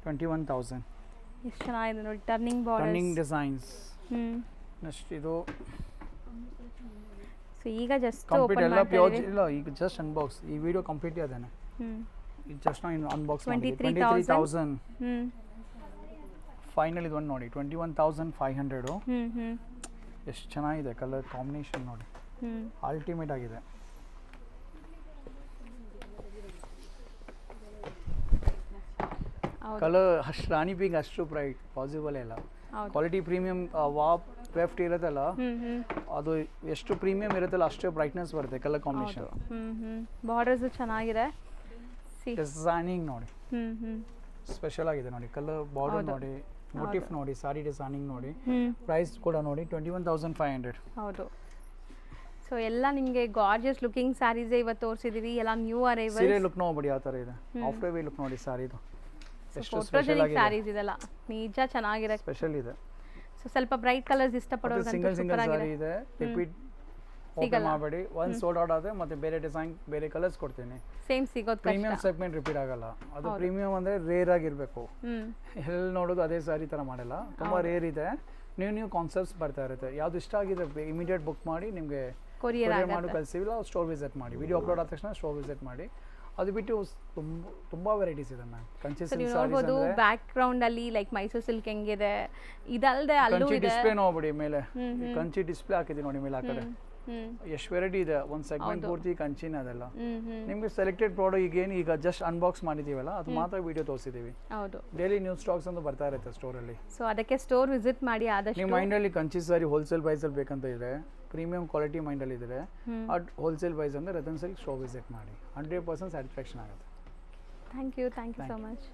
S1: 21,000.
S2: ಎಷ್ಟು ಚೆನ್ನಾಗಿದೆ ನೋಡಿ. Turning borders,
S1: turning designs. Next ಇದು
S2: ಸೊ ಈಗ ಜಸ್ಟ್
S1: ಕಂಪ್ಲೀಟ್ ಎಲ್ಲ ಪ್ಯೂರ್ ಇಲ್ಲ. ಈಗ ಜಸ್ಟ್ ಅನ್ಬಾಕ್ಸ್, ಈ ವಿಡಿಯೋ ಕಂಪ್ಲೀಟ್ ಆದೇನೆ. ಇದು ಜಸ್ಟ್ ನಾವು ಅನ್ಬಾಕ್ಸ್ ಮಾಡಿ 23,000. ಫೈನಲ್ ಇದು ಒಂದು ನೋಡಿ 21,500. ಎಷ್ಟು ಚೆನ್ನಾಗಿದೆ ಕಲರ್ ಕಾಂಬಿನೇಷನ್ ನೋಡಿ, ಅಲ್ಟಿಮೇಟ್ ಆಗಿದೆ. ಕಲರ್ ಅಷ್ಟು ರಾಣಿ ಪಿಂಕ್ ಅಷ್ಟು ಬ್ರೈಟ್ ಪಾಸಿಬಲ್ ಇಲ್ಲ. ಕ್ವಾಲಿಟಿ ಪ್ರೀಮಿಯಂ ವೆಫ್ಟ್ ಇರುತ್ತಲ್ಲ ಅದು ಎಷ್ಟು ಪ್ರೀಮಿಯಂ ಇರುತ್ತಲ್ಲ ಅಷ್ಟೇ ಬ್ರೈಟ್ನೆಸ್ ಬರುತ್ತೆ ಕಲರ್ ಕಾಂಬಿನೇಷನ್.
S2: ಬಾರ್ಡರ್ಸ್ ಚೆನ್ನಾಗಿದೆ.
S1: ಡಿಸೈನಿಂಗ್ ನೋಡಿ ಸ್ಪೆಷಲ್ ಆಗಿದೆ ನೋಡಿ, ಕಲರ್ ಬಾರ್ಡರ್ ನೋಡಿ, ಮೋಟಿಫ್ ನೋಡಿ, ಸಾರಿ ಡಿಸೈನಿಂಗ್ ನೋಡಿ, ಪ್ರೈಸ್ ಕೂಡ ನೋಡಿ 21,500.
S2: ಹೌದು. ಸೊ ಎಲ್ಲ ನಿಮಗೆ ಗಾರ್ಜಿಯಸ್ ಲುಕಿಂಗ್ ಸ್ಯಾರೀಸ್ ಇವತ್ತು ತೋರಿಸಿದೀವಿ, ಎಲ್ಲ ನ್ಯೂ ಅರೈವಲ್.
S1: ಸೀರೆ ಲುಕ್ ನೋಡ್ಬಿಡಿ ಯಾವ ಥರ ಇದೆ, ಆಫ್ಟರ್ ವೇ ಲುಕ್ ನೋಡಿ ಸಾರಿದು ಎಷ್ಟು ಸ್ಪೆಷಲ್
S2: ಫೋಟೋಜೆನಿಕ್
S1: ಆಗಿದೆ,
S2: ಸ್ಯಾರೀಸ್ ಇದೆಲ್ಲ ನಿಜ ಚೆನ್ನಾಗಿದೆ.
S1: ಸ್ಪೆಷಲ್ ಇದೆ.
S2: ಸೊ ಸ್ವಲ್ಪ ಬ್ರೈಟ್ ಕಲರ್ಸ್ ಇಷ್ಟಪಡೋರ್ಗಂತೂ
S1: ಸಿಂಗಲ್ ಸಿಂಗಲ್
S2: ಸೂಪರ್
S1: ಸಾರಿ
S2: ಆಗಿದೆ.
S1: ಇದೆ, ರಿಪೀಟ್ ಓಪನ್ ಮಾಡಬೇಡಿ. ಒಂದು ಸೋಲ್ಡ್ ಔಟ್ ಆದ್ರೆ ಮತ್ತೆ ಬೇರೆ ಡಿಸೈನ್ ಬೇರೆ ಕಲರ್ಸ್ ಕೊಡ್ತೀನಿ.
S2: ಸೇಮ್ ಸಿಗೋದು
S1: ಪ್ರೀಮಿಯಂ
S2: ಕಷ್ಟ.
S1: ಸೆಗ್ಮೆಂಟ್ ರಿಪೀಟ್ ಆಗಲ್ಲ, ಅದು ಪ್ರೀಮಿಯಂ ಅಂದ್ರೆ ರೇರ್ ಆಗಿರಬೇಕು. ಎಲ್ಲಿ ನೋಡೋದು ಅದೇ ಸಾರಿ ತರ ಮಾಡಲ್ಲ, ತುಂಬಾ ರೇರ್ ಇದೆ. ನ್ಯೂ ಕಾನ್ಸೆಪ್ಟ್ಸ್ ಬರ್ತಾ ಇರುತ್ತೆ. ಯಾವ್ದು ಇಷ್ಟ ಆಗಿದೆ ಇಮಿಡಿಯೇಟ್ ಬುಕ್ ಮಾಡಿ, ನಿಮಗೆ
S2: ಕೊರಿಯರ್
S1: ಮಾಡಿ ಕಳಿಸ್ತೀವಿ, ಸ್ಟೋರ್ ವಿಸಿಟ್ ಮಾಡಿ, ವಿಡಿಯೋ ಅಪ್ಲೋಡ್ ಆದ ತಕ್ಷಣ ಸ್ಟೋರ್ ವಿಸಿಟ್ ಮಾಡಿ. ಅದು ಬಿಟ್ಟು ತುಂಬಾ ವೆರೈಟೀಸ್ ಇದೆ ಮ್ಯಾಮ್. ಕಂಚಿ ಸಿಲ್ಕ್
S2: ನೋಡಬಹುದು ಬ್ಯಾಕ್ ಗ್ರೌಂಡ್ ಅಲ್ಲಿ ಲೈಕ್ ಮೈಸೂರು ಸಿಲ್ಕ್ ಹೆಂಗಿದೆ, ಇದಲ್ದೆ ಅಲ್ಲೂ
S1: ಕಂಚಿ
S2: ಇದೆ.
S1: ಡಿಸ್ಪ್ಲೇ ನೋಡ್ಬಿಡಿ ಮೇಲೆ, ಕಂಚಿ ಡಿಸ್ಪ್ಲೇ ಹಾಕಿದ್ದೀನಿ ನೋಡಿ ಮೇಲೆ ಆ ಕಡೆ. ಎಷ್ಟು ವೆರೈಟಿ ಇದೆ, ಒಂದು ಸೆಗ್ಮೆಂಟ್ ಪೂರ್ತಿ ಕಂಚಿನ ಅದೆಲ್ಲ. ನಿಮ್ಗೆ ಸೆಲೆಕ್ಟೆಡ್ ಪ್ರಾಡಕ್ಟ್ ಈಗ ಜಸ್ಟ್ ಅನ್ಬಾಕ್ಸ್ ಮಾಡಿದೀವಲ್ಲ ಅದು ಮಾತ್ರ ವಿಡಿಯೋ ತೋರಿಸಿದೀವಿ.
S2: ಹೌದು,
S1: ಡೈಲಿ ನ್ಯೂ ಸ್ಟಾಕ್ಸ್ ಅಂತ ಬರ್ತಾ ಇರುತ್ತೆ ಸ್ಟೋರ್ ಅಲ್ಲಿ.
S2: ಸೊ ಅದಕ್ಕೆ ಸ್ಟೋರ್ ವಿಸಿಟ್ ಮಾಡಿ ಆದಷ್ಟು.
S1: ನಿಮ್ಮ ಮೈಂಡ್ ಅಲ್ಲಿ ಕಂಚಿ ಸಾರಿ ಹೋಲ್ಸೇಲ್ ಪ್ರೈಸ್ ಅಲ್ಲಿ ಬೇಕಂತ ಇದೆ, ಪ್ರೀಮಿಯಂ ಕ್ವಾಲಿಟಿ ಮೈಂಡ್ ಅಲ್ಲಿ ಇದ್ರೆ ಅಟ್ ಹೋಲ್ಸೇಲ್ ಪ್ರೈಸ್ ಅಂದ್ರೆ ರತನ್ ಸಿಲ್ಕ್ ಸ್ಟೋರ್ ವಿಸಿಟ್ ಮಾಡಿ, 100% ಸ್ಯಾಟಿಸ್ಫ್ಯಾಕ್ಷನ್ ಆಗುತ್ತೆ.
S2: Thank you so much.